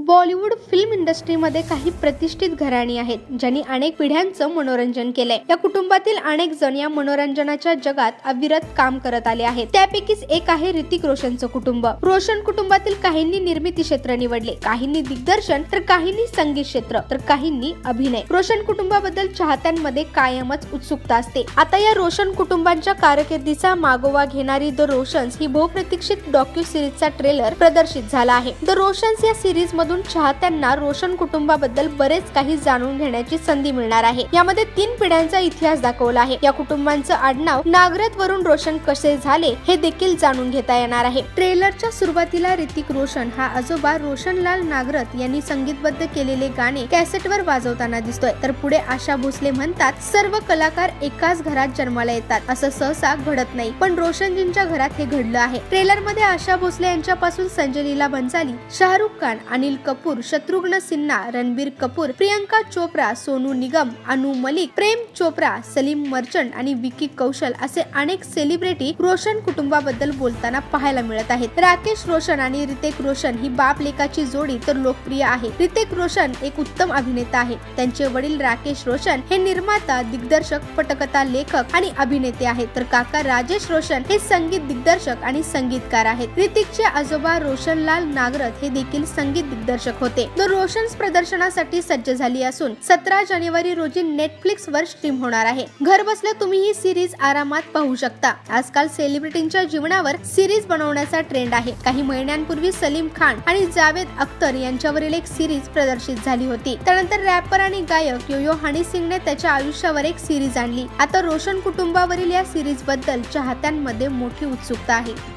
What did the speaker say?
Bollywood film इंडस्ट्रीमध्ये काही प्रतिष्ठित घराणी आहेत ज्यांनी अनेक पिढ्यांचं मनोरंजन केलंय। या कुटुंबातील अनेक जण या मनोरंजनाच्या जगात अविरत काम करत आले आहेत। त्यापैकीच एक आहे ऋतिक रोशनचं कुटुंब। रोशन कुटुंबातील काहींनी निर्मिती क्षेत्र निवडले, काहींनी दिग्दर्शन, तर काहींनी संगीत क्षेत्र, तर काहींनी अभिनय। रोशन कुटुंबाबद्दल चाहत्यांमध्ये कायमच उत्सुकता असते। आता या रोशन कुटुंबांच्या कारकिर्दीचा मागोवा घेणारी द रोशन्स ही बहुप्रतीक्षित डॉक्यू सिरीजचा ट्रेलर प्रदर्शित झाला आहे। द रोशन्स या सिरीज मधून चाहत्यांना रोशन कुटुंबाबद्दल बरेच काही जाणून घेण्याची संधी मिळणार आहे। यामध्ये 3 पिढ्यांचा इतिहास दाखवला आहे। या कुटुंबांचं आडनाव नागरथ वरून रोशन कसे झाले हे देखील जाणून घेता येणार आहे। ट्रेलरच्या सुरुवातीला ऋतिक रोशन हा आजोबा रोशनलाल नागरथ यांनी संगीतबद्ध केलेले गाणे कॅसेटवर वाजवताना दिसतोय, तर पुढे आशा भोसले म्हणतात, सर्व कलाकार एकाच घरात जन्माला येतात असं सहसा घडत नाही, पण रोशनजींच्या घरात हे घडलं आहे। ट्रेलर मध्ये आशा भोसले यांच्यापासून संजय लीला बन्साली, शाहरुख खान, अनिल कपूर, शत्रुघ्न सिन्हा, रणबीर कपूर, प्रियंका चोप्रा, सोनू निगम, अनु मलिक, प्रेम चोप्रा, सलीम मर्चंट आणि विकी कौशल असे अनेक सेलिब्रिटी रोशन कुटुंबाबद्दल बोलताना पाहायला मिळत आहेत। राकेश रोशन आणि ऋतिक रोशन ही बाप लेकाची जोडी तर लोकप्रिय आहे। ऋतिक रोशन एक उत्तम अभिनेता आहे। त्यांचे वडील राकेश रोशन हे निर्माता, दिग्दर्शक, पटकथा लेखक आणि अभिनेते आहेत, तर काका राजेश रोशन हे संगीत दिग्दर्शक आणि संगीतकार आहेत। ऋतिकचे आजोबा रोशनलाल नागरथ हे देखील संगीत दिग्दर्शक होते। द रोशन्स प्रदर्शनासाठी सज्ज झाली असून 17 जानेवारी रोजी नेटफ्लिक्स वर स्ट्रीम होणार आहे। घर बसल्या तुम्ही ही सिरीज आरामात पाहू शकता। आजकाल सेलिब्रिटींच्या जीवनावर सिरीज बनवण्याचा ट्रेंड आहे। काही महिन्यांपूर्वी सलीम खान आणि जावेद अख्तर यांच्यावरील एक सिरीज प्रदर्शित झाली होती। त्यानंतर रॅपर आणि गायक यो-यो हनी सिंगने त्याच्या आयुष्यावर एक सिरीज आणली। आता रोशन कुटुंबावरील या सिरीज बद्दल चाहत्यांमध्ये मोठी उत्सुकता आहे।